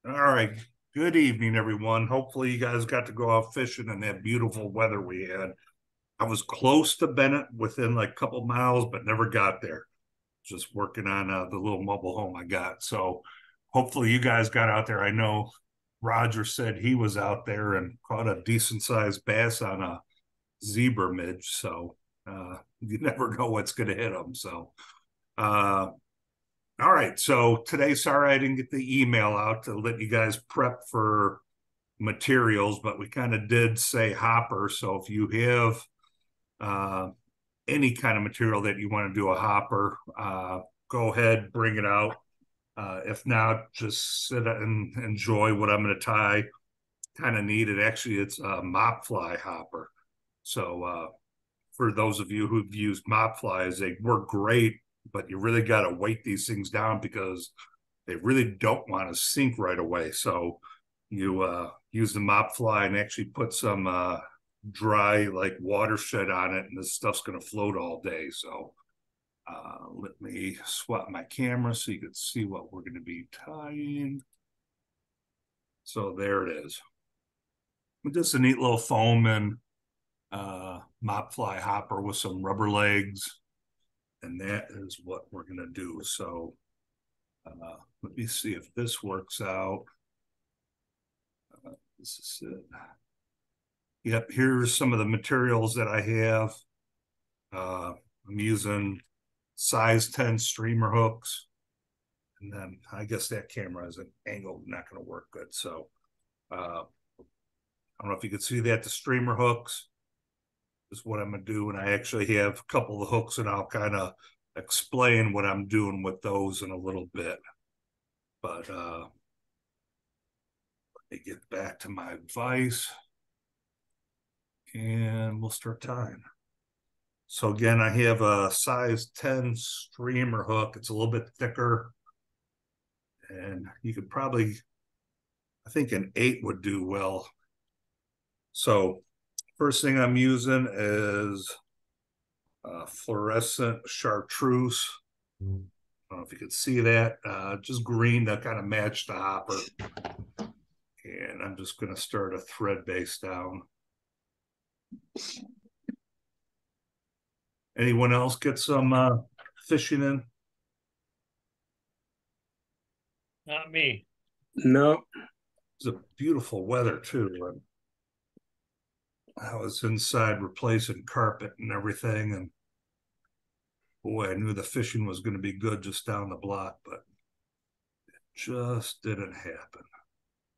All right. Good evening, everyone. Hopefully, you guys got to go out fishing in that beautiful weather we had. I was close to Bennett within like a couple miles, but never got there. Just working on the little mobile home I got. So hopefully, you guys got out there. I know Roger said he was out there and caught a decent sized bass on a zebra midge. So you never know what's going to hit them. So, uh, all right. So today, sorry I didn't get the email out to let you guys prep for materials, but we kind of did say hopper. So if you have uh, any kind of material that you want to do a hopper, go ahead, bring it out. If not, just sit and enjoy what I'm going to tie. Kind of neat. It actually, it's a mop fly hopper. So for those of you who've used mop flies, they work great, but you really got to weight these things down because they really don't want to sink right away. So you use the mop fly and actually put some dry like watershed on it, and this stuff's going to float all day. So let me swap my camera so you can see what we're going to be tying. So there it is. Just a neat little foam and mop fly hopper with some rubber legs, and that is what we're going to do. So let me see if this works out. This is it. Yep, here's some of the materials that I have. I'm using size 10 streamer hooks. And then I guess that camera is an angle, not going to work good. So I don't know if you can see that, the streamer hooks is what I'm going to do. And I actually have a couple of hooks, and I'll kind of explain what I'm doing with those in a little bit. But let me get back to my vise and we'll start tying. So again, I have a size 10 streamer hook. It's a little bit thicker, and you could probably, I think an 8 would do well. So first thing I'm using is fluorescent chartreuse. I don't know if you can see that, just green to kind of match the hopper. And I'm just going to start a thread base down. Anyone else get some fishing in? Not me. No. It's a beautiful weather too. I was inside replacing carpet and everything, and boy, I knew the fishing was going to be good just down the block, but it just didn't happen.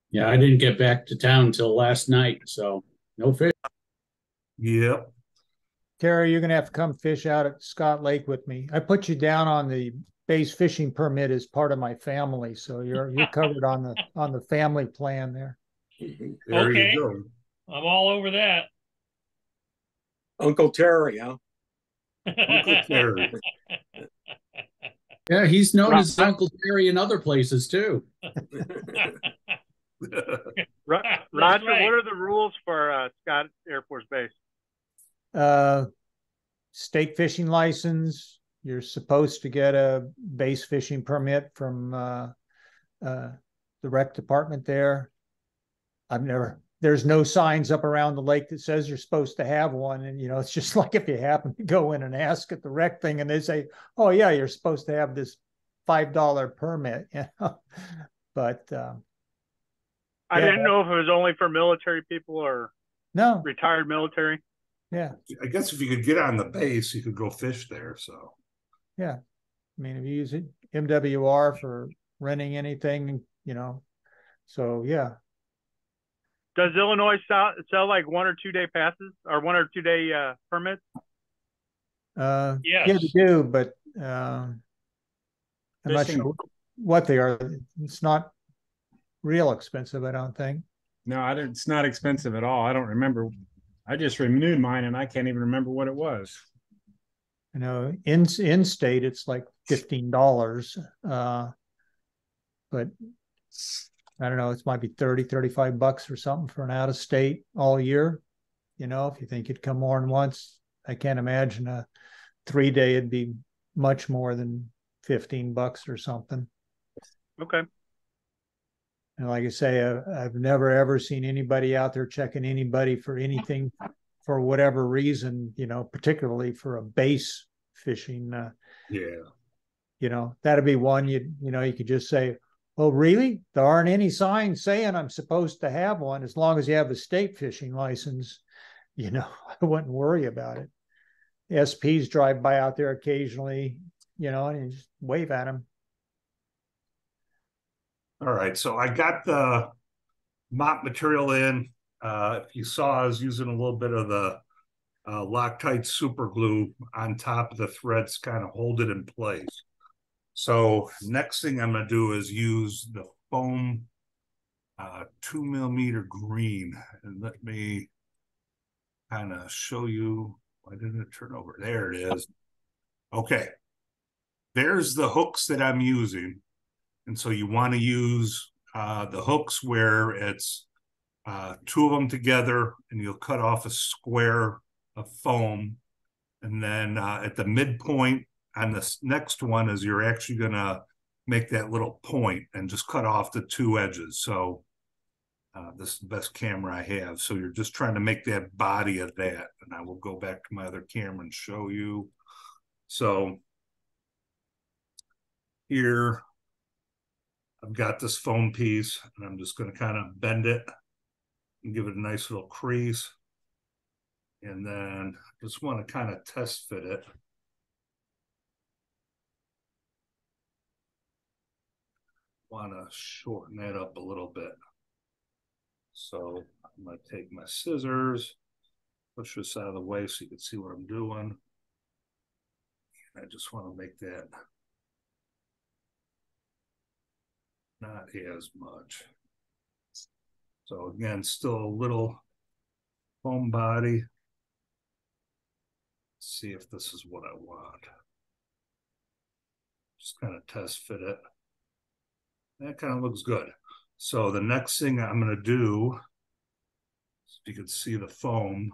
Yeah, I didn't get back to town till last night, so no fish. Yep. Terry, you're gonna have to come fish out at Scott Lake with me. I put you down on the base fishing permit as part of my family, so you're covered on the family plan there. There Okay. you go. I'm all over that. Uncle Terry, huh? Uncle Terry. Yeah, he's known as Uncle Terry in other places too. Roger, right. what are the rules for Scott Air Force Base? State fishing license. You're supposed to get a base fishing permit from the rec department there. There's no signs up around the lake that says you're supposed to have one. And, it's just like if you happen to go in and ask at the rec thing and they say, oh yeah, you're supposed to have this $5 permit, but I didn't know if it was only for military people or no, retired military. Yeah. I guess if you could get on the base, you could go fish there. So yeah, I mean, if you use it MWR for renting anything, so yeah. Does Illinois sell like 1 or 2 day passes or 1 or 2 day permits? Yes. Yeah, they do, but I'm not sure what they are. It's not real expensive, I don't think. No, it's not expensive at all. I don't remember. I just renewed mine and I can't even remember what it was. In state it's like $15. But I don't know, it might be 30, 35 bucks or something for an out of state all year. If you think you'd come more than once, I can't imagine a 3-day it'd be much more than 15 bucks or something. Okay. And like I say, I've never ever seen anybody out there checking anybody for anything for whatever reason, particularly for a base fishing. Yeah. That'd be one you could just say, oh, really? There aren't any signs saying I'm supposed to have one. As long as you have a state fishing license, I wouldn't worry about it. SPs drive by out there occasionally, and you just wave at them. All right. So I got the mop material in. If you saw, I was using a little bit of the Loctite super glue on top of the threads, kind of hold it in place. So next thing I'm going to do is use the foam 2mm green, and let me kind of show you. Why didn't it turn over? There it is. Okay. There's the hooks that I'm using. And so you want to use the hooks where it's two of them together, and you'll cut off a square of foam. And then at the midpoint on this next one is you're actually going to make that little point and just cut off the two edges. So this is the best camera I have. So you're just trying to make that body of that. And I will go back to my other camera and show you. So here I've got this foam piece, and I'm just going to kind of bend it and give it a nice little crease. And then just want to kind of test fit it. Want to shorten that up a little bit. So I'm going to take my scissors, push this out of the way so you can see what I'm doing. I just want to make that not as much. So again, still a little foam body. Let's see if this is what I want. Just kind of test fit it. That kind of looks good. So the next thing I'm going to do, so you can see the foam,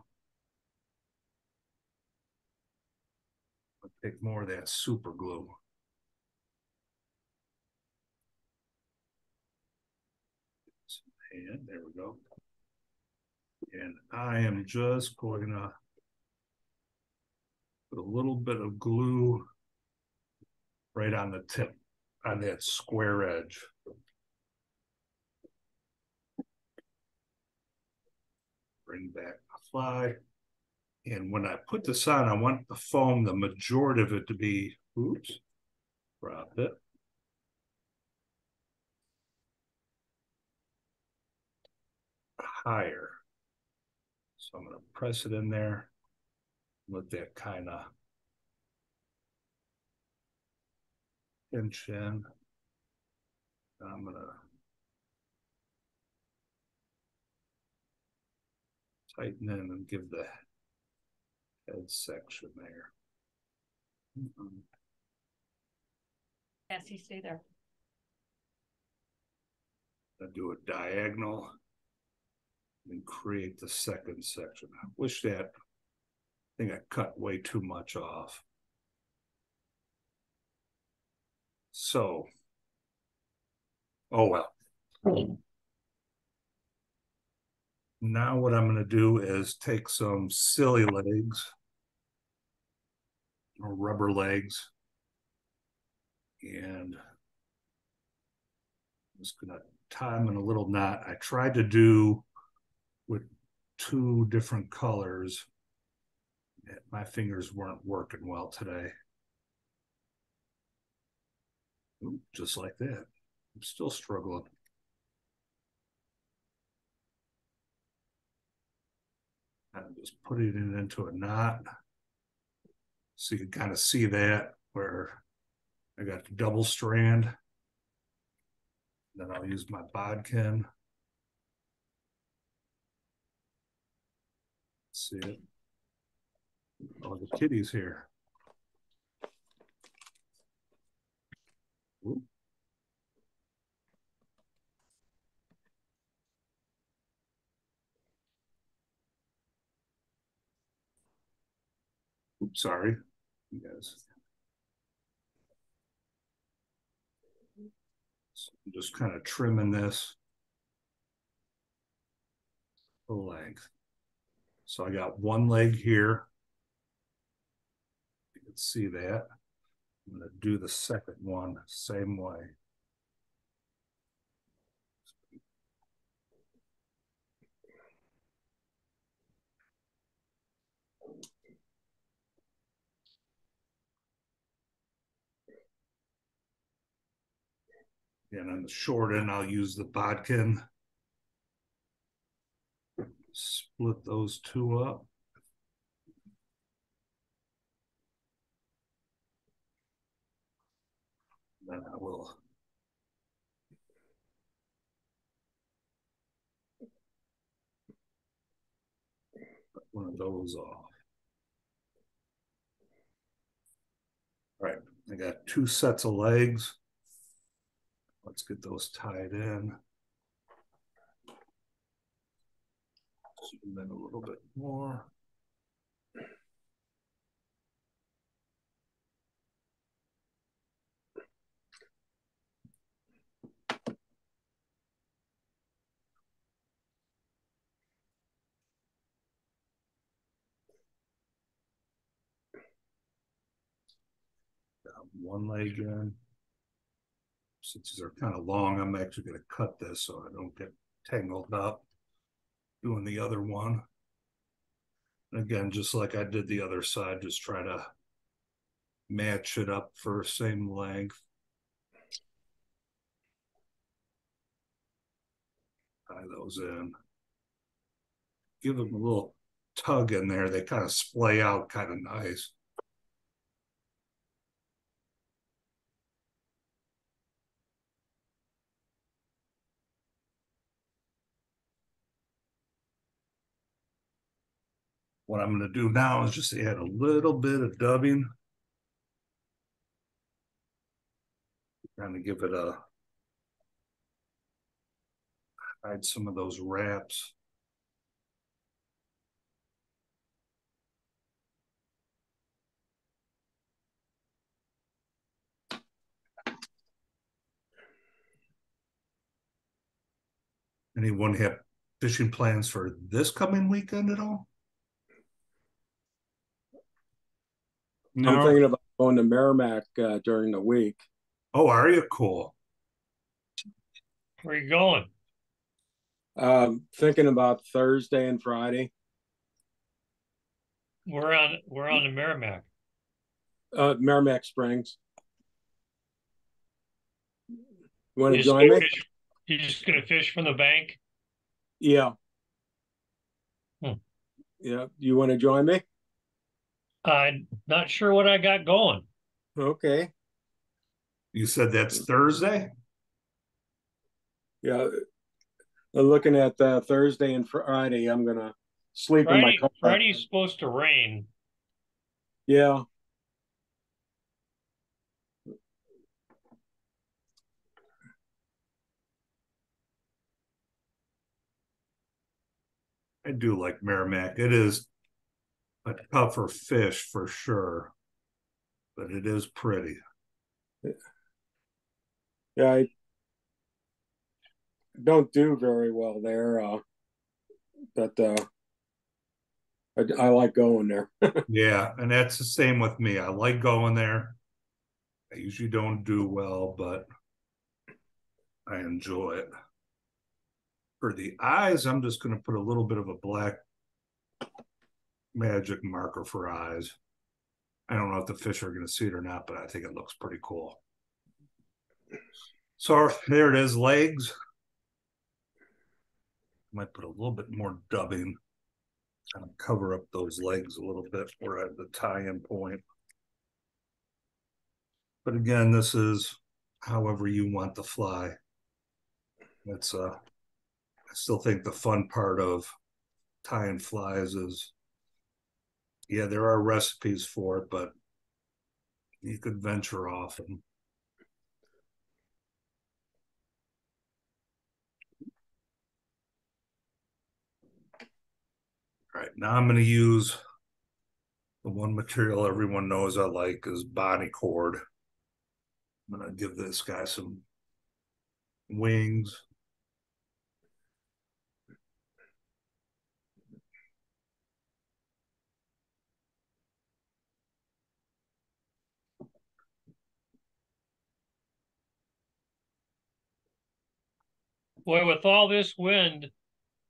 I'll take more of that super glue. And there we go. And I am just going to put a little bit of glue right on the tip, on that square edge. Bring back the fly. And when I put this on, I want the foam, the majority of it to be, oops, drop it. Higher. So I'm going to press it in there, let that kind of pinch in. I'm going to tighten in and give the head section there. Cassie, stay there. I do a diagonal and create the second section. I wish that, I think I cut way too much off. So, oh well. Now what I'm going to do is take some silly legs or rubber legs, and I'm just going to tie them in a little knot. I tried to do with two different colors. My fingers weren't working well today. Ooh, just like that. I'm still struggling. I'm just putting it into a knot. So you can kind of see that where I got the double strand. Then I'll use my bodkin. See it? Oh, the kitty's here. Ooh. Oops, sorry. You guys. So I'm just kind of trimming this. the length. So I got one leg here. You can see that. I'm going to do the second one same way. And on the short end, I'll use the bodkin. Split those two up. Then I will cut one of those off. All right, I got two sets of legs. Let's get those tied in. Zoom in a little bit more. Got one leg in. Since these are kind of long, I'm actually going to cut this so I don't get tangled up doing the other one. And again, just like I did the other side, just try to match it up for same length. Tie those in. Give them a little tug in there. They kind of splay out kind of nice. What I'm going to do now is just add a little bit of dubbing. Kind of give it a, hide some of those wraps. Anyone have fishing plans for this coming weekend at all? No, I'm thinking about going to Merrimack during the week. Oh, are you? Cool. Where you going? Thinking about Thursday and Friday. We're on the Merrimack. Merrimack Springs. You want to You just join gonna me? fish- You just gonna fish from the bank? Yeah. Hmm. Yeah. You want to join me? I'm not sure what I got going. Okay. You said that's Thursday? Yeah. I'm looking at Thursday and Friday. I'm gonna sleep in my car. Friday's supposed to rain. Yeah. I do like Merrimack. It is a tougher fish for sure, but it is pretty. Yeah. I don't do very well there, but I like going there. Yeah, and that's the same with me. I like going there. I usually don't do well, but I enjoy it. For the eyes, I'm just going to put a little bit of a black magic marker for eyes. I don't know if the fish are going to see it or not, but I think it looks pretty cool. So there it is, legs. Might put a little bit more dubbing, kind of cover up those legs a little bit. We're at the tie-in point. But again, this is however you want to fly. It's I still think the fun part of tying flies is, yeah, there are recipes for it, but you could venture off and all right, now I'm going to use the one material everyone knows I like is body cord. I'm going to give this guy some wings. Boy, with all this wind,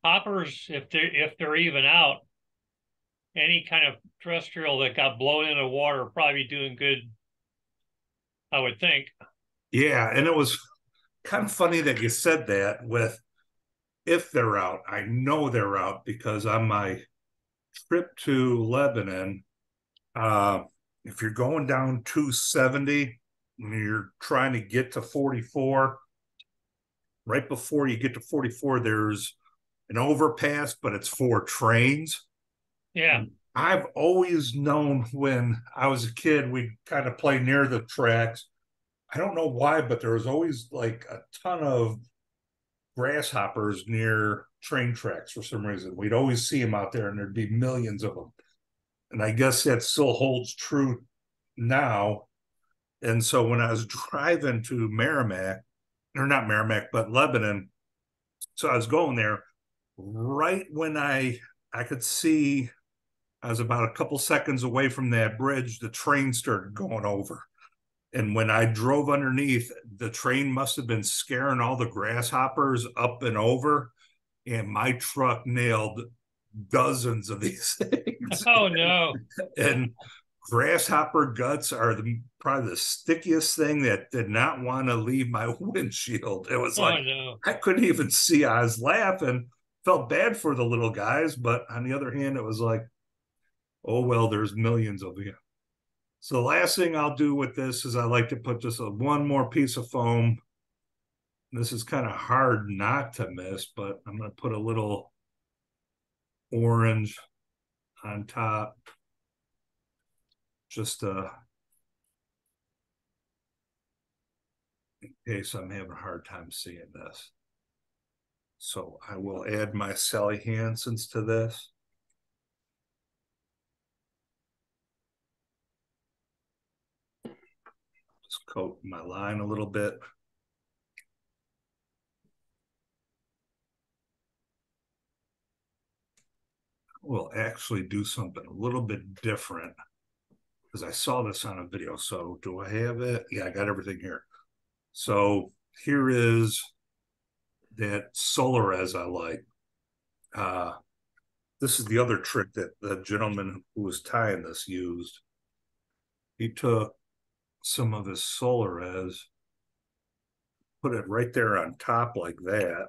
hoppers, if they're even out, any kind of terrestrial that got blown into water probably doing good, I would think. Yeah, and it was kind of funny that you said that with if they're out. I know they're out because on my trip to Lebanon, if you're going down 270 and you're trying to get to 44, right before you get to 44, there's an overpass, but it's for trains. Yeah. I've always known when I was a kid, we'd kind of play near the tracks. I don't know why, but there was always like a ton of grasshoppers near train tracks for some reason. We'd always see them out there, and there'd be millions of them. And I guess that still holds true now. And so when I was driving to Merrimack, or not Merrimack, but Lebanon, so I was going there right when I could see, I was about a couple seconds away from that bridge, the train started going over. And when I drove underneath, the train must have been scaring all the grasshoppers up and over. And my truck nailed dozens of these things. Oh, no. And grasshopper guts are probably the stickiest thing that did not want to leave my windshield. It was like, no. I couldn't even see. I was laughing, felt bad for the little guys. But on the other hand, it was like, oh, well, there's millions of you. So the last thing I'll do with this is I like to put just one more piece of foam. This is kind of hard not to miss, but I'm going to put a little orange on top. Just in case I'm having a hard time seeing this. So I will add my Sally Hansen's to this. Just coat my line a little bit. We'll actually do something a little bit different because I saw this on a video. So do I have it? Yeah, I got everything here. So here is that Solarez I like. This is the other trick that the gentleman who was tying this used. He took some of his Solarez, put it right there on top like that.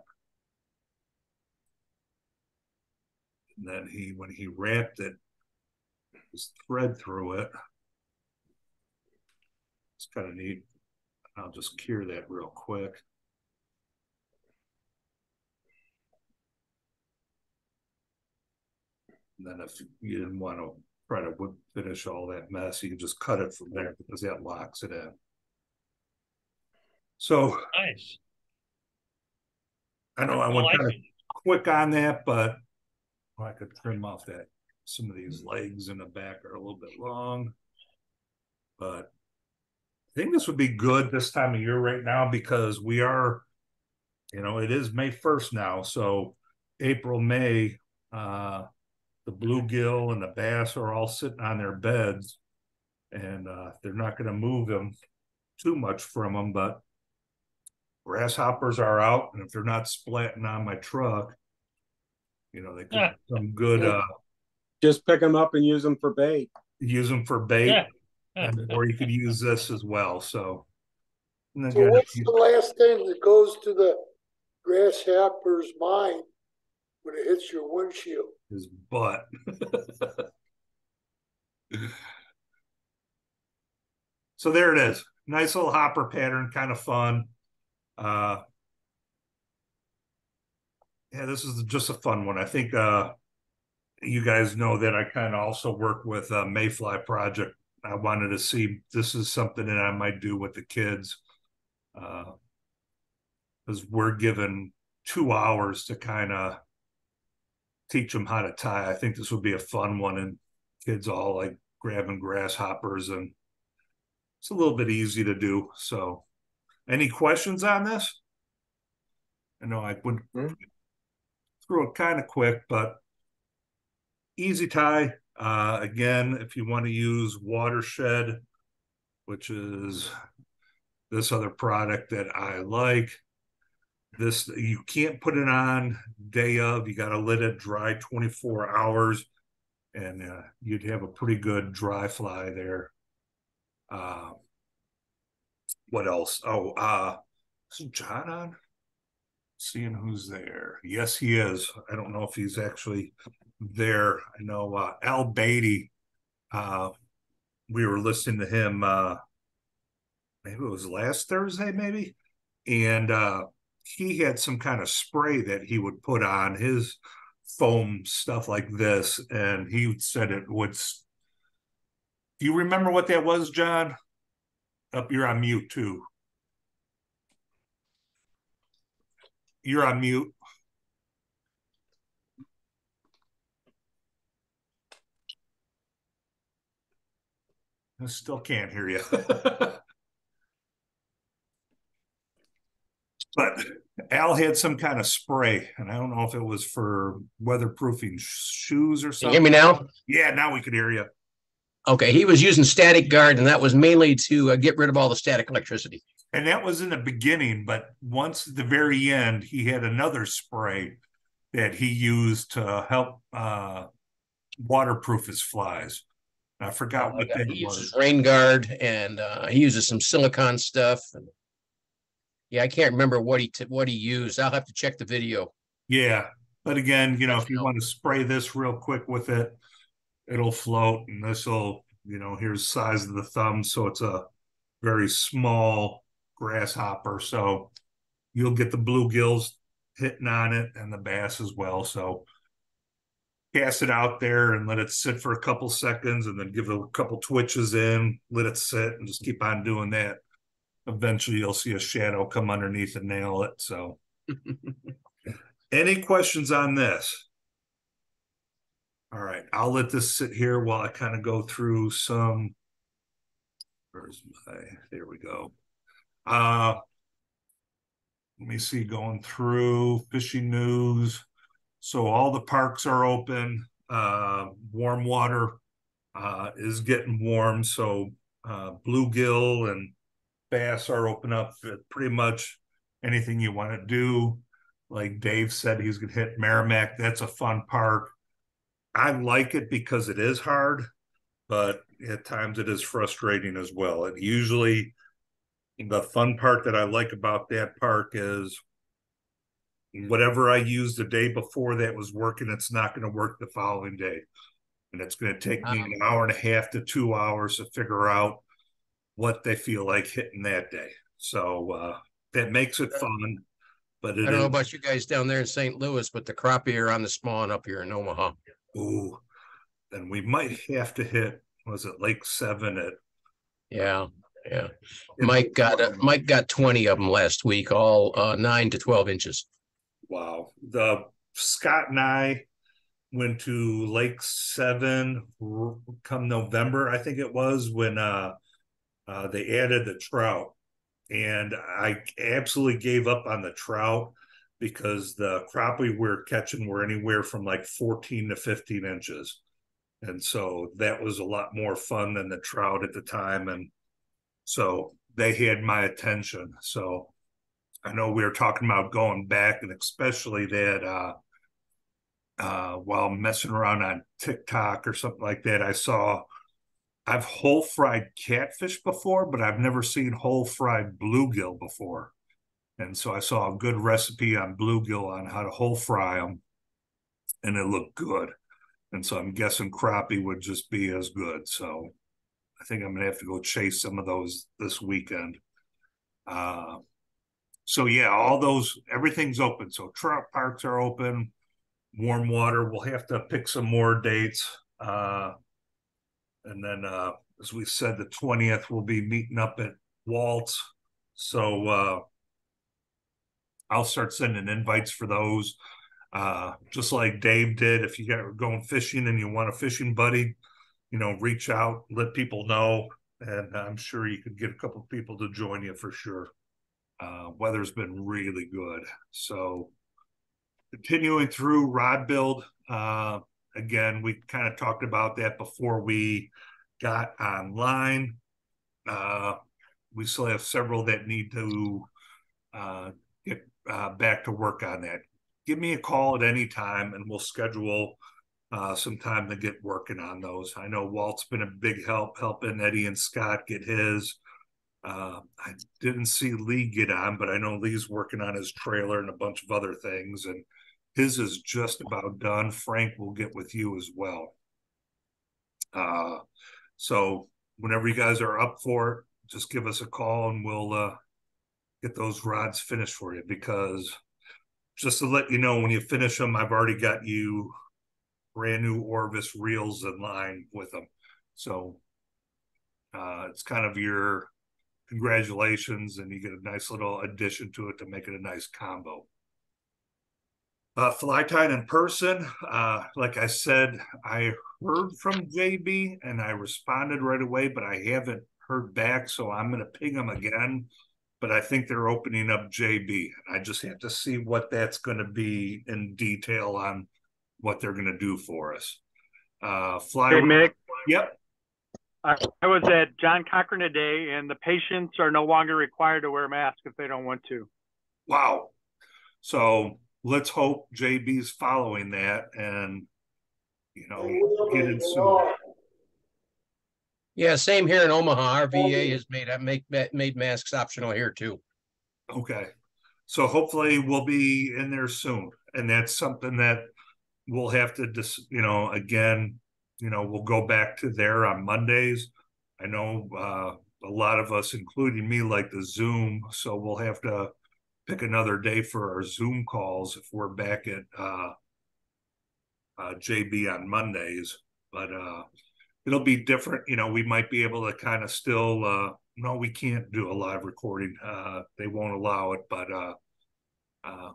And then when he wrapped it, his thread through it. It's kind of neat. I'll just cure that real quick. And then if you didn't want to try to whip finish all that mess, you can just cut it from there because that locks it in. So Nice. I know I went kind of quick on that, but I could trim off that. Some of these legs in the back are a little bit long, but I think this would be good this time of year right now because we are, it is May 1st now. So April, May, the bluegill and the bass are all sitting on their beds, and they're not going to move them too much from them, but grasshoppers are out, and if they're not splatting on my truck, they could be some good. Just pick them up and use them for bait. Use them for bait, or you could use this as well. So what's the last thing that goes to the grasshopper's mind when it hits your windshield? His butt. So there it is. Nice little hopper pattern, kind of fun. Yeah, this is just a fun one. I think you guys know that I kind of also work with Mayfly Project. I wanted to see this is something that I might do with the kids because we're given 2 hours to kind of teach them how to tie. I think this would be a fun one, and kids all like grabbing grasshoppers, and it's a little bit easy to do. So any questions on this? I know I would throw it kind of quick, but easy tie. Again, if you want to use Watershed, which is this other product that I like, This, you can't put it on day of. You got to let it dry 24 hours, and you'd have a pretty good dry fly there. What else? Oh, is John on? Seeing who's there. Yes, he is. I don't know if he's actually there. I know Al Beatty. We were listening to him. Maybe it was last Thursday, maybe, and he had some kind of spray that he would put on his foam stuff like this, and he said it would. Do you remember what that was, John? Up, you're on mute too. You're on mute. I still can't hear you. But Al had some kind of spray, and I don't know if it was for weatherproofing shoes or Can something. you hear me now? Yeah, now we can hear you. Okay, he was using Static Guard, and that was mainly to get rid of all the static electricity. And that was in the beginning, but once at the very end, he had another spray that he used to help waterproof his flies. I forgot what that He was. uses Rain Guard, and he uses some silicone stuff. And yeah, I can't remember what he used. I'll have to check the video. Yeah, but again, you know, if you want to spray this real quick with it, it'll float, and this will, you know, here's the size of the thumb, so it's a very small grasshopper. So you'll get the bluegills hitting on it and the bass as well. So cast it out there and let it sit for a couple seconds, and then give it a couple twitches in, let it sit, and just keep on doing that. Eventually you'll see a shadow come underneath and nail it. So any questions on this? All right, I'll let this sit here while I kind of go through some. Where's my, there we go. Let me see, going through fishing news. So all the parks are open. Warm water is getting warm. So bluegill and bass are open up for pretty much anything you want to do. Like Dave said, he's going to hit Merrimack. That's a fun park. I like it because it is hard, but at times it is frustrating as well. And usually the fun part that I like about that park is whatever I used the day before that was working, it's not going to work the following day. And it's going to take me an hour and a half to 2 hours to figure out what they feel like hitting that day. So that makes it fun. But I don't know about you guys down there in St. Louis, but the crappie are on the spawn up here in Omaha. Ooh, and we might have to hit, was it Lake 7 at? Yeah. Mike got 20 of them last week, all 9 to 12 inches. Wow. The Scott and I went to Lake 7 come November, I think it was, when they added the trout. And I absolutely gave up on the trout because the crappie we're catching were anywhere from like 14 to 15 inches. And so that was a lot more fun than the trout at the time. And so they had my attention. So I know we were talking about going back, and especially that while messing around on TikTok or something like that, I've whole fried catfish before, but I've never seen whole fried bluegill before. And so I saw a good recipe on bluegill on how to whole fry them, and it looked good. And so I'm guessing crappie would just be as good. So I think I'm going to have to go chase some of those this weekend. So yeah, everything's open. So trout parks are open, warm water. We'll have to pick some more dates. And then, as we said, the 20th, we'll be meeting up at Walt's. So I'll start sending invites for those. Just like Dave did, if you are going fishing and you want a fishing buddy, reach out, let people know. And I'm sure you could get a couple of people to join you for sure. Weather's been really good. So continuing through rod build, again, we kind of talked about that before we got online. We still have several that need to get back to work on that. Give me a call at any time and we'll schedule some time to get working on those. I know Walt's been a big help helping Eddie and Scott get his. I didn't see Lee get on, but I know Lee's working on his trailer and a bunch of other things, and his is just about done. Frank will get with you as well. So whenever you guys are up for it, just give us a call and we'll get those rods finished for you, because just to let you know, when you finish them, I've already got you brand new Orvis reels in line with them. So it's kind of your congratulations, and you get a nice little addition to it to make it a nice combo. Fly tying in person, like I said, I heard from JB and I responded right away, but I haven't heard back, so I'm going to ping them again. But I think they're opening up JB. I just have to see what that's going to be in detail on what they're going to do for us. Fly. Hey, Mick. Yep. I was at John Cochran today, and the patients are no longer required to wear a mask if they don't want to. Wow. So let's hope JB's following that and, get it soon. Yeah, same here in Omaha. Our VA has made masks optional here too. Okay. So hopefully we'll be in there soon. And that's something that we'll have to again, we'll go back to there on Mondays. I know a lot of us, including me, like the Zoom. So we'll have to pick another day for our Zoom calls if we're back at JB on Mondays. But it'll be different. We might be able to kind of still, no, we can't do a live recording. They won't allow it, but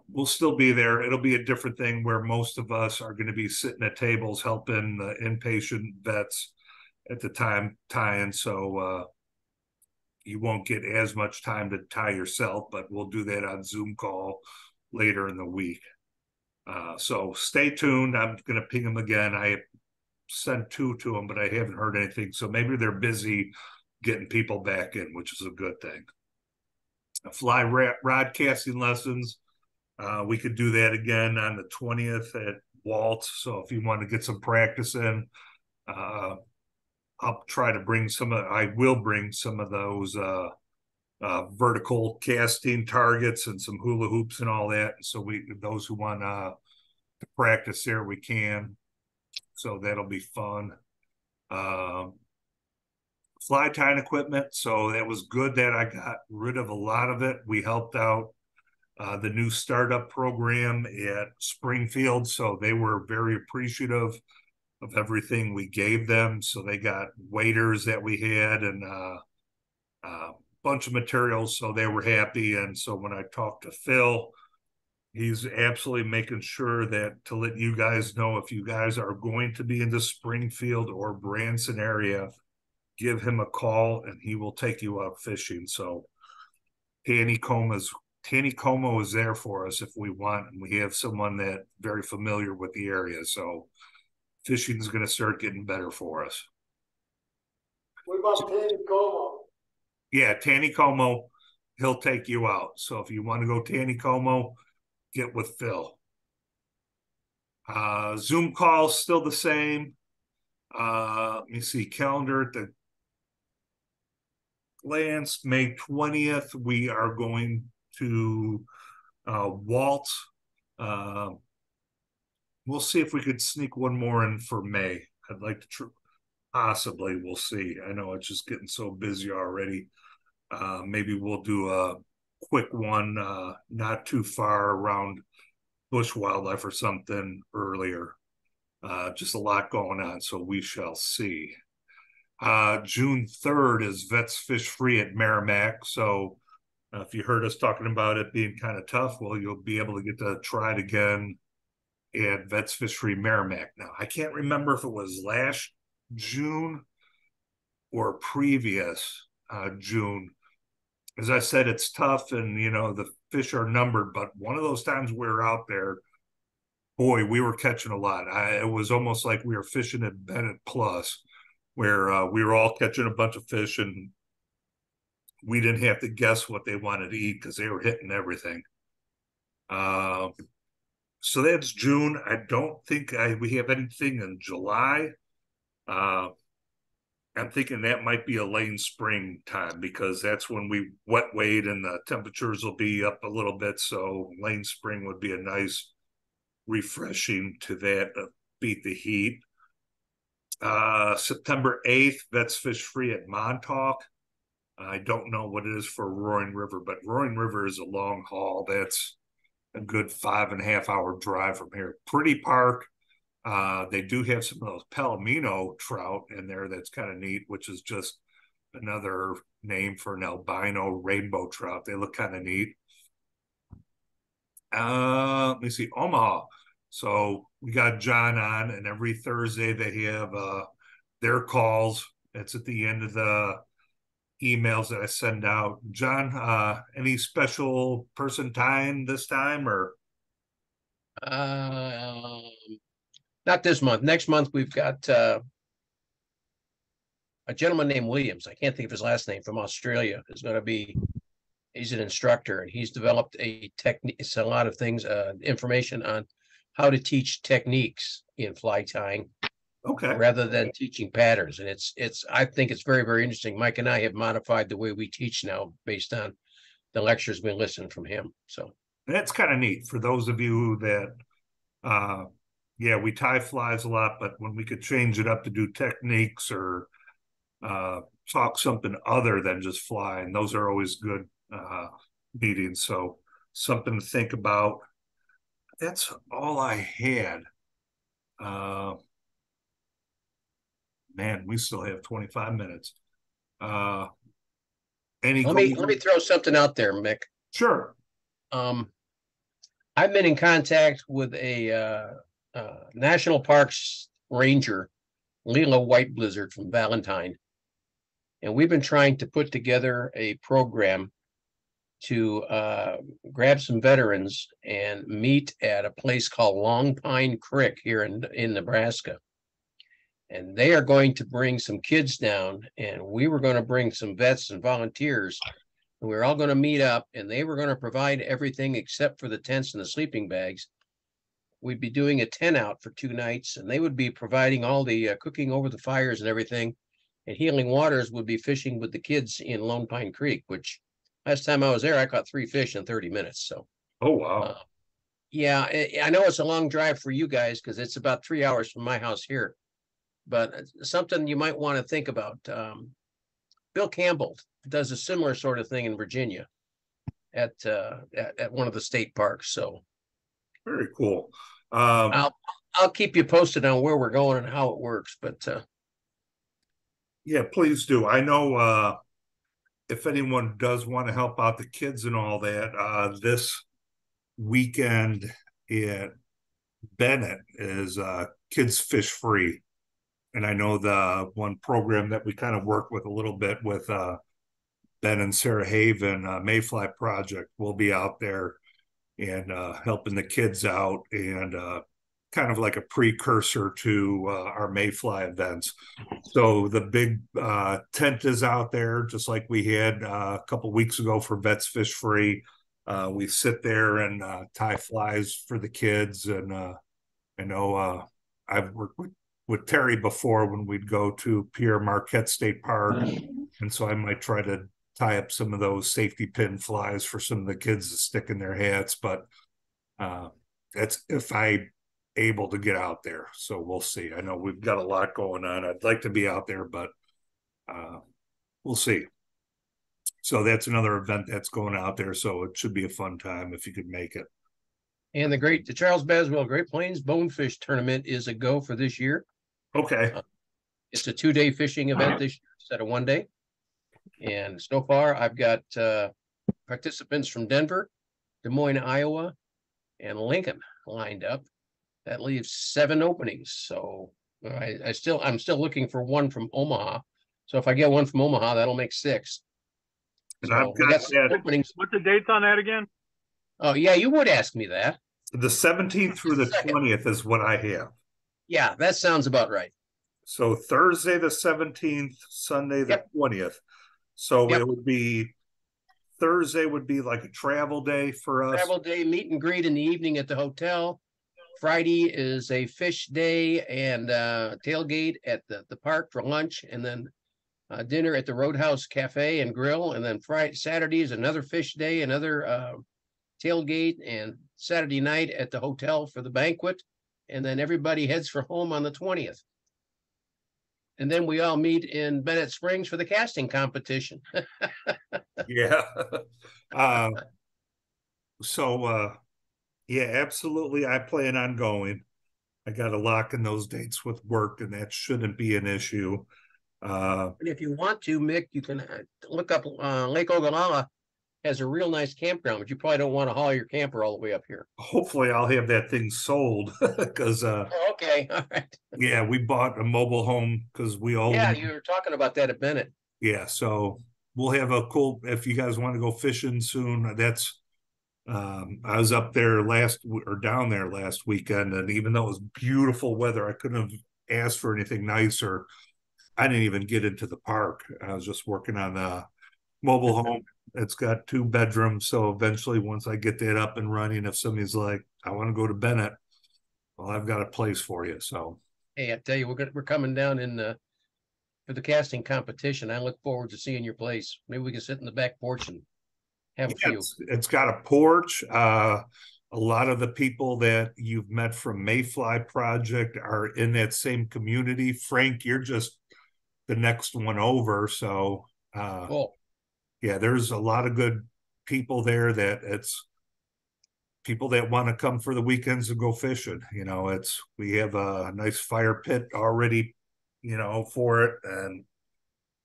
we'll still be there. It'll be a different thing where most of us are going to be sitting at tables helping the inpatient vets at the time tying. So you won't get as much time to tie yourself, but we'll do that on Zoom call later in the week. So stay tuned. I'm going to ping them again. I sent 2 to them, but I haven't heard anything. So maybe they're busy getting people back in, which is a good thing. Fly rod casting lessons. We could do that again on the 20th at Walt. So if you want to get some practice in, I'll try to bring I will bring some of those vertical casting targets and some hula hoops and all that. So those who want to practice there, we can. So that'll be fun. Fly tying equipment. So that was good that I got rid of a lot of it. We helped out the new startup program at Springfield. So they were very appreciative of everything we gave them. So they got waders that we had and a bunch of materials. So they were happy. And so when I talked to Phil, he's absolutely making sure that to let you guys know, if you guys are going to be in the Springfield or Branson area, give him a call and he will take you out fishing. So Taneycomo is there for us if we want, and we have someone that very familiar with the area. So fishing is going to start getting better for us. What about Taneycomo? Yeah, Taneycomo, he'll take you out. So if you want to go Taneycomo, get with Phil. Zoom call still the same. Let me see, calendar at the glance. May 20th, we are going to Walt. We'll see if we could sneak one more in for May. I'd like to possibly, we'll see. I know it's just getting so busy already. Maybe we'll do a quick one, not too far around Bush Wildlife or something earlier. Just a lot going on, so we shall see. June 3rd is Vets Fish Free at Merrimack. So if you heard us talking about it being kind of tough, well, you'll be able to get to try it again at Vets Fish Free Merrimack. Now, I can't remember if it was last June or previous June. As I said, it's tough and, the fish are numbered, but one of those times we were out there, boy, we were catching a lot. It was almost like we were fishing at Bennett Plus, where we were all catching a bunch of fish and we didn't have to guess what they wanted to eat because they were hitting everything. So that's June. I don't think we have anything in July. I'm thinking that might be a late spring time because that's when we wet wade and the temperatures will be up a little bit. So late spring would be a nice refreshing to that, beat the heat. September 8th, Vets Fish Free at Montauk. I don't know what it is for Roaring River, but Roaring River is a long haul. That's a good 5.5 hour drive from here. Pretty park. They do have some of those Palomino trout in there. That's kind of neat, which is just another name for an albino rainbow trout. They look kind of neat. Let me see, Omaha. So we got John on, and every Thursday they have their calls. It's at the end of the emails that I send out. John, any special person time this time, or? Not this month. Next month we've got a gentleman named Williams. I can't think of his last name, from Australia. Is going to be. He's an instructor, and he's developed a technique. It's a lot of things, information on how to teach techniques in fly tying, okay, rather than teaching patterns. And it's. I think it's very, very interesting. Mike and I have modified the way we teach now based on the lectures we listen from him. So that's kind of neat for those of you that, yeah, we tie flies a lot, but when we could change it up to do techniques or talk something other than just flying, those are always good meetings. So something to think about. That's all I had. Man, we still have 25 minutes. Let me throw something out there, Mick. Sure. I've been in contact with a National Parks ranger, Leela White Blizzard from Valentine, and we've been trying to put together a program to grab some veterans and meet at a place called Long Pine Creek here in Nebraska. And they are going to bring some kids down, and we were going to bring some vets and volunteers, and we were all going to meet up, and they were going to provide everything except for the tents and the sleeping bags. We'd be doing a tent out for 2 nights, and they would be providing all the cooking over the fires and everything. And Healing Waters would be fishing with the kids in Lone Pine Creek, which last time I was there, I caught 3 fish in 30 minutes. So, oh, wow. Yeah, I know it's a long drive for you guys because it's about 3 hours from my house here, but something you might want to think about. Bill Campbell does a similar sort of thing in Virginia at one of the state parks. So very cool. I'll keep you posted on where we're going and how it works, but yeah, please do. I know if anyone does want to help out the kids and all that, this weekend at Bennett is Kids Fish Free. And I know the one program that we kind of work with a little bit with Ben and Sarah Haven, Mayfly Project, will be out there and helping the kids out, and kind of like a precursor to our Mayfly events. So the big tent is out there, just like we had a couple weeks ago for Vets Fish Free. We sit there and tie flies for the kids. And I know I've worked with Terry before when we'd go to Pierre Marquette State Park. And so I might try to tie up some of those safety pin flies for some of the kids to stick in their hats. But that's if I able to get out there. So we'll see. I know we've got a lot going on. I'd like to be out there, but we'll see. So that's another event that's going out there. So it should be a fun time if you could make it. And the Charles Baswell Great Plains Bonefish Tournament is a go for this year. Okay. It's a 2-day fishing event this year instead of 1 day. And so far I've got participants from Denver, Des Moines, Iowa, and Lincoln lined up. That leaves 7 openings. So I'm still looking for one from Omaha. So if I get one from Omaha, that'll make 6. And so I've got openings. What's the dates on that again? Oh yeah, you would ask me that. The 17th through the 20th is what I have. Yeah, that sounds about right. So Thursday the 17th, Sunday the 20th. So it would be Thursday would be like a travel day for us. Travel day, meet and greet in the evening at the hotel. Friday is a fish day and tailgate at the park for lunch, and then dinner at the Roadhouse Cafe and Grill. And then Saturday is another fish day, another tailgate, and Saturday night at the hotel for the banquet. And then everybody heads for home on the 20th. And then we all meet in Bennett Springs for the casting competition. Yeah. Yeah, absolutely. I plan on going. I got to lock in those dates with work, and that shouldn't be an issue. And if you want to, Mick, you can look up Lake Ogallala has a real nice campground, but you probably don't want to haul your camper all the way up here. Hopefully I'll have that thing sold because okay, all right. Yeah, we bought a mobile home because we all you were talking about that at Bennett. Yeah, so we'll have a cool, if you guys want to go fishing soon, that's I was up there down there last weekend, and even though it was beautiful weather, I couldn't have asked for anything nicer. I didn't even get into the park. I was just working on a mobile home. It's got 2 bedrooms, so eventually once I get that up and running, if somebody's like, I want to go to Bennett, well, I've got a place for you. So hey, I tell you, we're coming down in for the casting competition. I look forward to seeing your place. Maybe we can sit in the back porch and have a few. It's got a porch. A lot of the people that you've met from Mayfly Project are in that same community. Frank, you're just the next one over. So cool. Yeah, there's a lot of good people there that it's people that want to come for the weekends and go fishing. You know, we have a nice fire pit already, you know, for it, and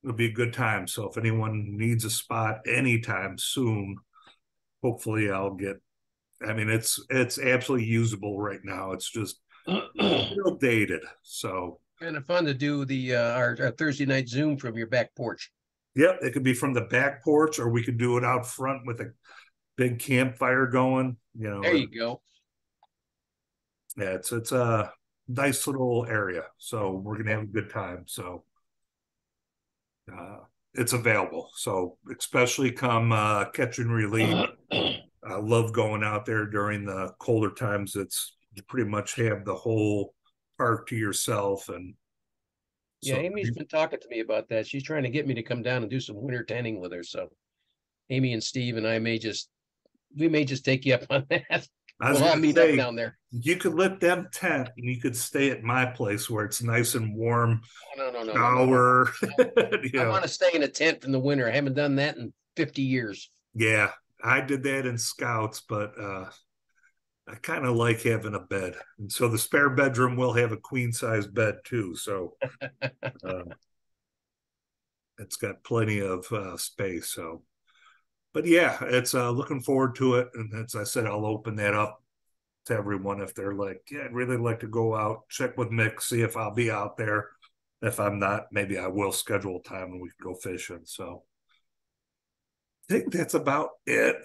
it'll be a good time. So if anyone needs a spot anytime soon, hopefully I'll get, I mean, it's absolutely usable right now. It's just real dated. So kind of fun to do the our Thursday night Zoom from your back porch. Yeah, it could be from the back porch, or we could do it out front with a big campfire going. You know, there you go. Yeah, it's a nice little area, so we're gonna have a good time. So it's available. So especially come catch and release. I love going out there during the colder times. You pretty much have the whole park to yourself. And yeah, so Amy's been talking to me about that. She's trying to get me to come down and do some winter tanning with her. So Amy and Steve and I may just take you up on that. We'll meet up down there. You could let them tent, and you could stay at my place where it's nice and warm. No. Shower. I want to stay in a tent in the winter. I haven't done that in 50 years. Yeah, I did that in Scouts, but I kind of like having a bed. And so the spare bedroom will have a queen size bed too. So it's got plenty of space. So, but yeah, it's looking forward to it. And as I said, I'll open that up to everyone if they're like, yeah, I'd really like to go out, check with Mick, see if I'll be out there. If I'm not, maybe I will schedule a time and we can go fishing. So I think that's about it.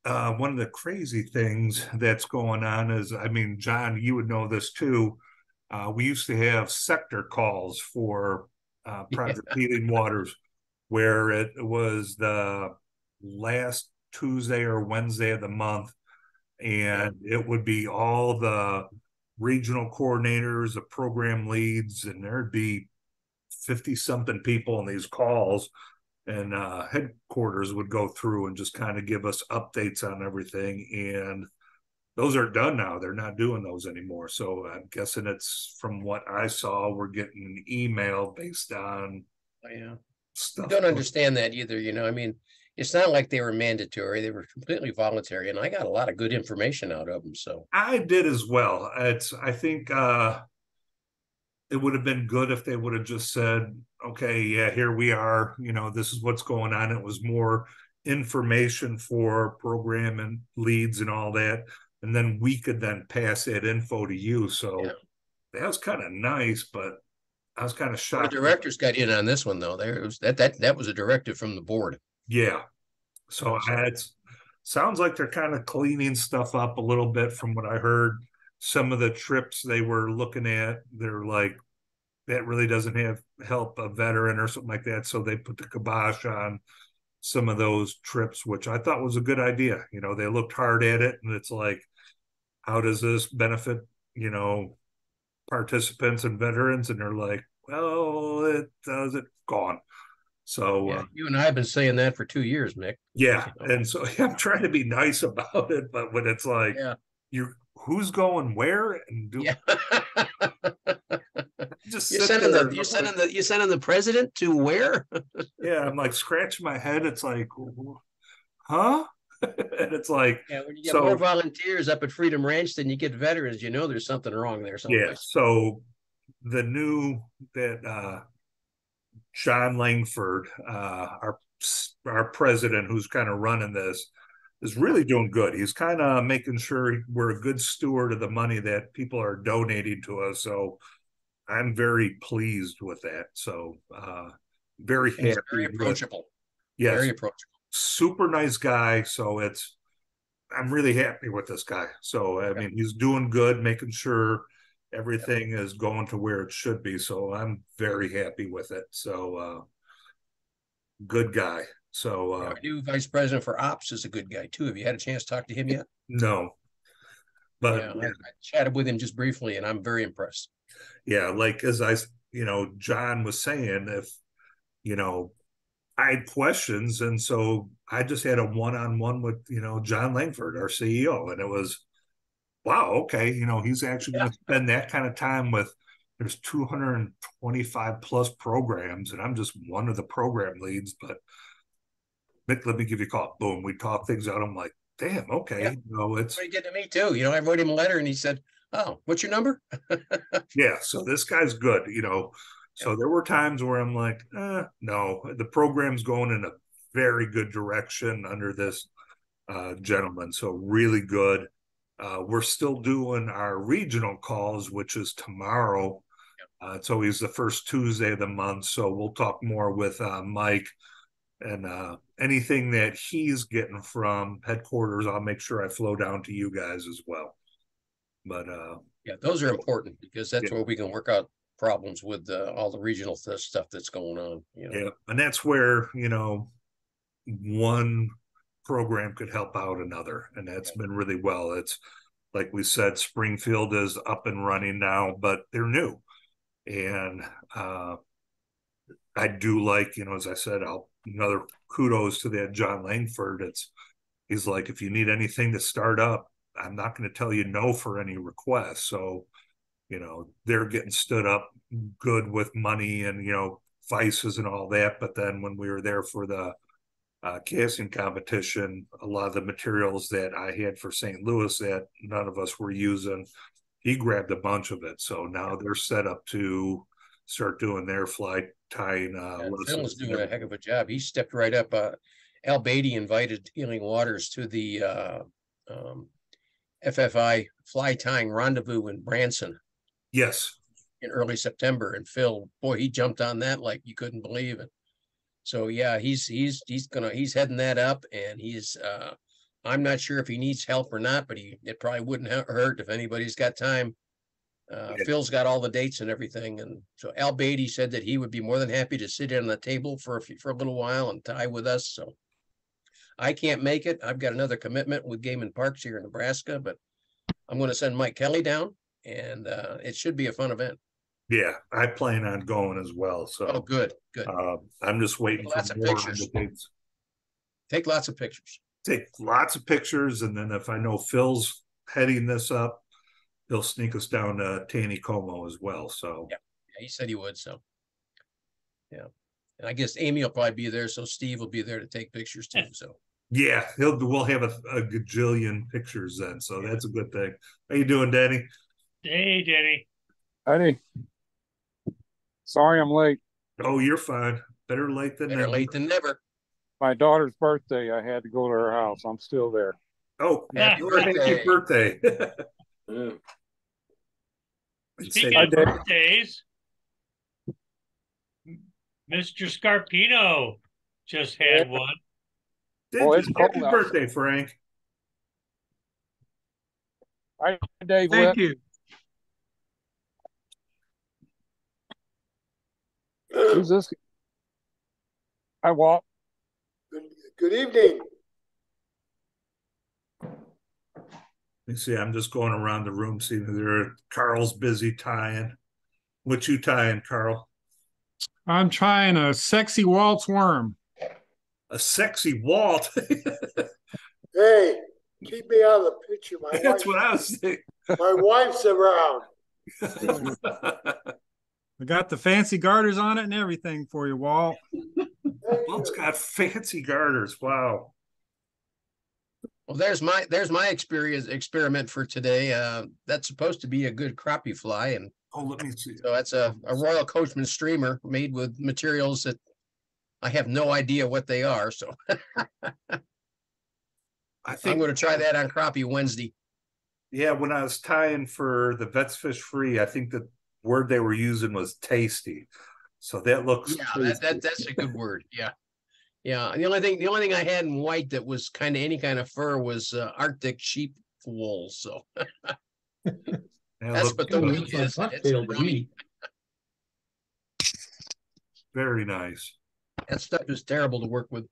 One of the crazy things that's going on is, I mean, John, you would know this too. We used to have sector calls for Project Healing Waters, where it was the last Tuesday or Wednesday of the month, and it would be all the regional coordinators, the program leads, and there'd be 50-something people in these calls. And headquarters would go through and just kind of give us updates on everything. And those are done now. They're not doing those anymore. So I'm guessing it's, from what I saw, we're getting an email based on stuff. I don't understand that either. You know, I mean, it's not like they were mandatory. They were completely voluntary. And I got a lot of good information out of them. So I did as well. I think it would have been good if they would have just said, okay, yeah, here we are, you know, this is what's going on. It was more information for program and leads and all that. And then we could then pass that info to you. So that was kind of nice, but I was kind of shocked. The directors got in on this one though. That was a directive from the board. Yeah. So it sounds like they're kind of cleaning stuff up a little bit from what I heard. Some of the trips they were looking at, they're like, that really doesn't help a veteran or something like that. So they put the kibosh on some of those trips, which I thought was a good idea. You know, they looked hard at it, and it's like, how does this benefit, you know, participants and veterans? And they're like, well, it does, it gone. So Yeah, you and I have been saying that for 2 years, Mick. yeah, and so I'm trying to be nice about it, but when it's like, Yeah. you who's going where and do Yeah. just You sit sending there the and you look sending like- the you sending the president to where? yeah, I'm like scratching my head. It's like, huh? And it's like, Yeah, when you get so more volunteers up at Freedom Ranch than you get veterans, you know there's something wrong there yeah. someplace. So the new that John Langford, our president, who's kind of running this, is really doing good. He's kind of making sure we're a good steward of the money that people are donating to us. So I'm very pleased with that. So very And he's happy. very approachable. Yes, Very approachable. super nice guy. So I'm really happy with this guy. So I mean, he's doing good, making sure everything is going to where it should be. So I'm very happy with it. So good guy. So Our new vice president for ops is a good guy too. Have you had a chance to talk to him yet? no, but Yeah, I chatted with him just briefly, and I'm very impressed. yeah, like as John was saying, if I had questions, and so I just had a one-on-one with John Langford, our CEO, and it was wow, okay, he's actually going to spend that kind of time with. There's 225 plus programs, and I'm just one of the program leads. But Mick, let me give you a call. Boom, we talk things out. I'm like, damn, okay, it's. He did to me too. I wrote him a letter, and he said, "Oh, what's your number?" Yeah, so this guy's good. So there were times where I'm like, no, the program's going in a very good direction under this gentleman. So really good. We're still doing our regional calls, which is tomorrow. It's always the first Tuesday of the month. So we'll talk more with Mike, and anything that he's getting from headquarters, I'll make sure I flow down to you guys as well. But yeah, those are important because that's where we can work out problems with all the regional stuff that's going on. Yeah, and that's where one program could help out another, and that's been really well. It's like we said, Springfield is up and running now, but they're new, and I do like, as I said, another kudos to that John Langford. He's like, if you need anything to start up, I'm not going to tell you no for any requests. So, they're getting stood up good with money and, vices and all that. But then when we were there for the casting competition, a lot of the materials that I had for St. Louis that none of us were using, he grabbed a bunch of it. So now they're set up to start doing their fly tying. Phil's doing a heck of a job. He stepped right up. Al Beatty invited Healing Waters to the FFI fly tying rendezvous in Branson. Yes. In early September, and Phil, boy, he jumped on that like you couldn't believe it. So yeah, he's heading that up, and he's I'm not sure if he needs help or not, but it probably wouldn't hurt if anybody's got time. Phil's got all the dates and everything, and so Al Beatty said that he would be more than happy to sit in on the table for a little while and tie with us. So I can't make it. I've got another commitment with Game and Parks here in Nebraska, but I'm going to send Mike Kelly down, and it should be a fun event. Yeah, I plan on going as well. So good. I'm just waiting for more on the dates. Take lots of pictures. Take lots of pictures, and then if I know Phil's heading this up, he'll sneak us down to Taneycomo as well. So yeah, he said he would. So yeah, and I guess Amy will probably be there, so Steve will be there to take pictures too. So yeah, we'll have a gajillion pictures then. So that's a good thing. How you doing, Danny? Hey, Danny. Howdy. Sorry I'm late. Oh, you're fine. Better late than never. My daughter's birthday, I had to go to her house. I'm still there. Oh, happy birthday. Speaking of birthdays, Mr. Scarpino just had one. Happy birthday, Frank. Hi, Dave. Thank you. Who's this? Hi, Walt. Good Good evening. You see, I'm just going around the room seeing if there. Carl's busy tying. What you tying, Carl? I'm trying a sexy waltz worm. A sexy Walt. Hey, keep me out of the picture. That's what I was thinking. My wife's around. I got the fancy garters on it and everything for you, Walt. Walt's got fancy garters. Wow. Well, there's my experiment for today. That's supposed to be a good crappie fly, and let me see. So that's a Royal Coachman streamer made with materials that I have no idea what they are. So I think I'm going to try that on crappie Wednesday. Yeah, when I was tying for the Vets Fish Free, I think the word they were using was tasty. So that looks that's a good word. Yeah. Yeah. The only thing I had in white that was kind of any kind of fur was Arctic sheep wool. So that's what the wheat is. Very nice. That stuff is terrible to work with.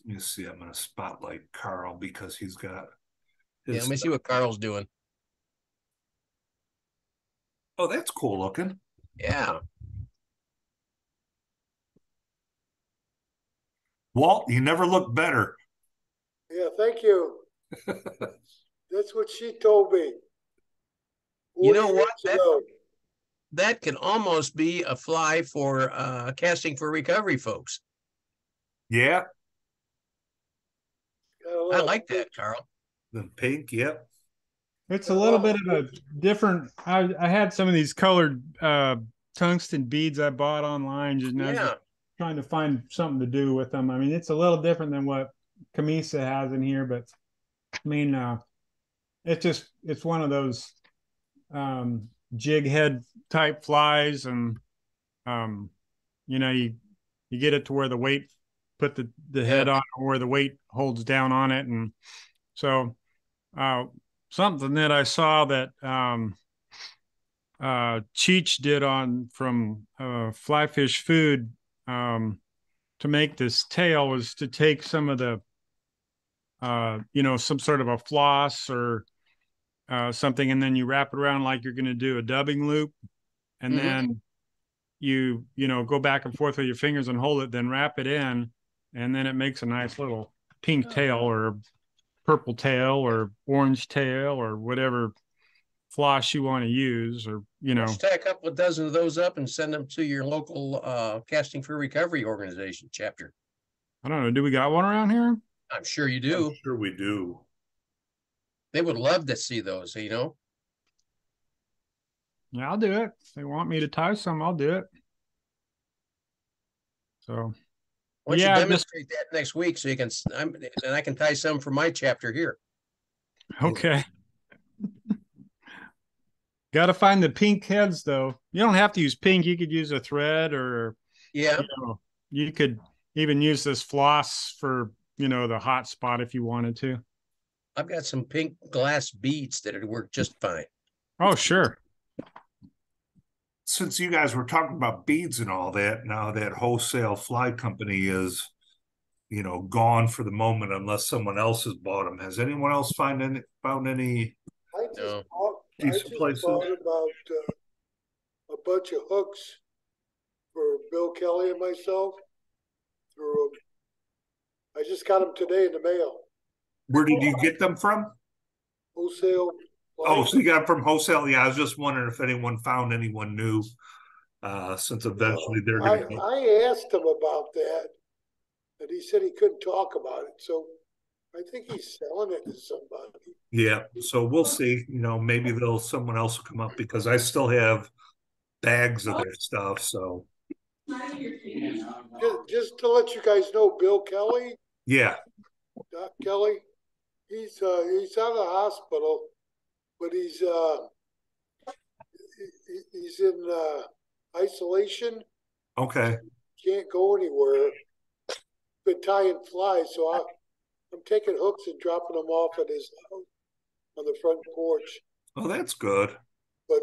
Let me see. I'm going to spotlight Carl because he's got. Yeah, let me see what Carl's doing. Oh, that's cool looking. Yeah. Walt, you never look better. Yeah, thank you. That's what she told me. You know what? That could almost be a fly for casting for recovery folks. Yeah. I like that, Carl. The pink, yep. It's a little bit of a different. I had some of these colored tungsten beads I bought online just now, trying to find something to do with them. I mean, it's a little different than what Camisa has in here, but I mean, it's one of those jig head type flies, and you get it to where the weight put the head on, or where the weight holds down on it, and so something that I saw that Cheech did from Fly Fish Food to make this tail was to take some of the some sort of a floss or something, and then you wrap it around like you're going to do a dubbing loop, and then you go back and forth with your fingers and hold it, then wrap it in, and then it makes a nice little pink tail or purple tail or orange tail or whatever floss you want to use, or Let's tie a couple of dozen of those up and send them to your local casting for recovery organization chapter. I don't know, do we got one around here? I'm sure you do. I'm sure we do. They would love to see those, Yeah, I'll do it. If they want me to tie some, I'll do it. So why don't you demonstrate that next week so you can, and I can tie some for my chapter here. Okay. Got to find the pink heads though. You don't have to use pink. You could use a thread, or you could even use this floss for the hot spot if you wanted to. I've got some pink glass beads that would work just fine. Oh, sure. Since you guys were talking about beads and all that, now that wholesale fly company is, gone for the moment unless someone else has bought them. Has anyone else found any? I just bought about a bunch of hooks for Bill Kelly and myself. I just got them today in the mail. Where did you get them from? Wholesale. Oh, so you got them from wholesale? Yeah, I was just wondering if anyone found anyone new, since eventually they're going to. I asked him about that, and he said he couldn't talk about it. So I think he's selling it to somebody. Yeah, so we'll see. Maybe someone else will come up, because I still have bags of their stuff. So just to let you guys know, Bill Kelly. Yeah. Doc Kelly, he's out of the hospital, but he's in isolation. Okay. Can't go anywhere. Been tying flies, so I'm taking hooks and dropping them off at his house on the front porch. Oh, that's good. But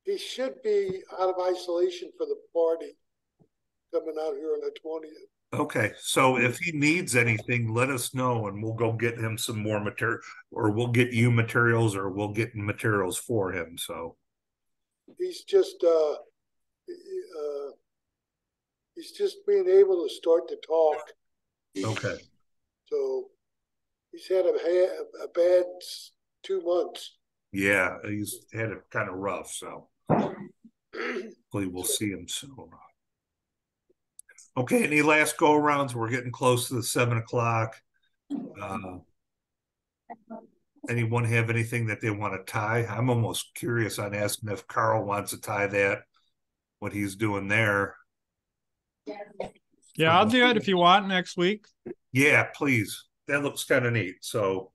he should be out of isolation for the party coming out here on the 20th. Okay, so if he needs anything, let us know and we'll go get him some more material, or we'll get you materials, or we'll get materials for him. So He's just being able to start to talk. okay, So he's had a bad 2 months. yeah, he's had it kind of rough. So hopefully we'll see him soon. Okay, any last go arounds? We're getting close to the 7 o'clock. Anyone have anything that they want to tie? I'm almost curious on asking if Carl wants to tie that, what he's doing there. Yeah, I'll do it if you want next week. Yeah, please. That looks kind of neat. So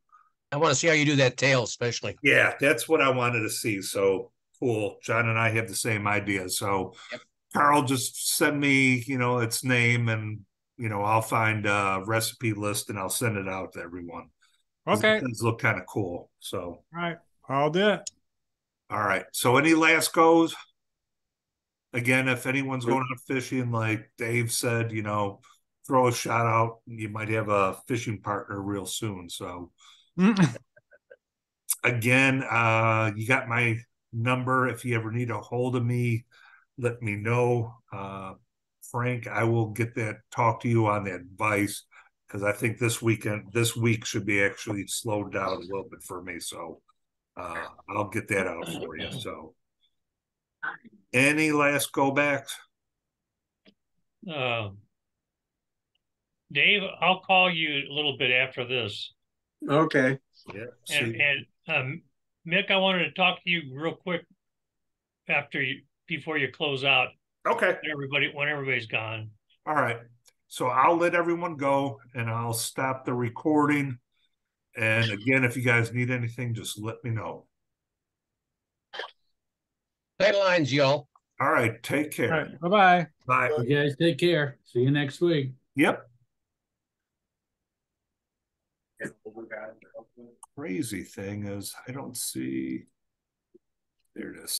I want to see how you do that tail, especially. yeah, that's what I wanted to see. So cool. John and I have the same idea. So Yep. Carl, just send me, its name, and I'll find a recipe list and I'll send it out to everyone. Okay. It does look kind of cool. So All right. I'll do it. all right. So any last goes? Again, if anyone's going out fishing, like Dave said, throw a shot out. You might have a fishing partner real soon. So again, you got my number. If you ever need a hold of me, let me know. Frank, I will talk to you on the advice, because I think this week should be actually slowed down a little bit for me. So I'll get that out for you. So any last go backs? Dave, I'll call you a little bit after this. Okay. Yeah. And Mick, I wanted to talk to you real quick before you close out. Okay. When everybody's gone. All right. So I'll let everyone go and I'll stop the recording. And again, if you guys need anything, just let me know. Tight lines, y'all. All right. Take care. All right. Bye-bye. Bye. You guys take care. See you next week. Yep. Crazy thing is, I don't see. There it is.